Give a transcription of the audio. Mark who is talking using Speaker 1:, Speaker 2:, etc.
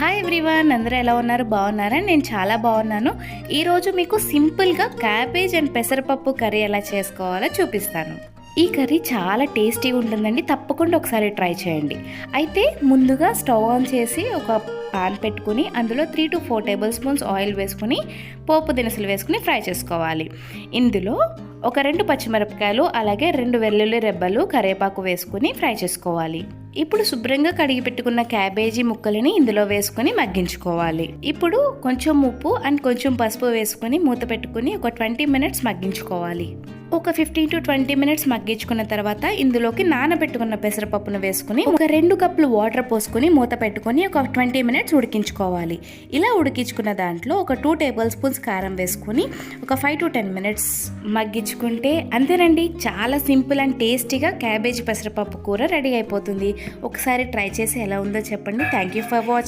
Speaker 1: Hi everyone, అందరూ ఎలా ఉన్నారు? బాగున్నారా? నేను చాలా బాగున్నాను. ఈరోజు మీకు సింపుల్గా క్యాబేజ్ అండ్ పెసరపప్పు కర్రీ ఎలా చేసుకోవాలో చూపిస్తాను. ఈ కర్రీ చాలా టేస్టీగా ఉంటుందండి, తప్పకుండా ఒకసారి ట్రై చేయండి. అయితే ముందుగా స్టవ్ ఆన్ చేసి ఒక పాన్ పెట్టుకుని అందులో 3 to 4 టేబుల్ స్పూన్స్ ఆయిల్ వేసుకుని పోపు దినుసులు వేసుకుని ఫ్రై చేసుకోవాలి. ఇందులో ఒక 2 పచ్చిమిరపకాయలు అలాగే 2 వెల్లుల్లి రెబ్బలు కరివేపాకు వేసుకుని ఫ్రై చేసుకోవాలి. ఇప్పుడు శుభ్రంగా కడిగి పెట్టుకున్న క్యాబేజీ ముక్కలని ఇందులో వేసుకుని మగ్గించుకోవాలి. ఇప్పుడు కొంచెం ఉప్పు అండ్ కొంచెం పసుపు వేసుకుని మూత పెట్టుకుని ఒక 20 మినిట్స్ మగ్గించుకోవాలి. ఒక 15 to 20 మినిట్స్ మగ్గించుకున్న తర్వాత ఇందులోకి నానబెట్టుకున్న పెసరపప్పును వేసుకుని ఒక 2 కప్పులు వాటర్ పోసుకుని మూత పెట్టుకుని ఒక 20 మినిట్స్ ఉడికించుకోవాలి. ఇలా ఉడికించుకున్న దాంట్లో ఒక 2 టేబుల్ స్పూన్స్ కారం వేసుకుని ఒక 5 to 10 మినిట్స్ మగ్గించుకుంటే అంతేనండి, చాలా సింపుల్ అండ్ టేస్టీగా క్యాబేజీ పెసరపప్పు కూర రెడీ అయిపోతుంది. ఒకసారి ట్రై చేసి ఎలా ఉందో చెప్పండి. Thank you for watching.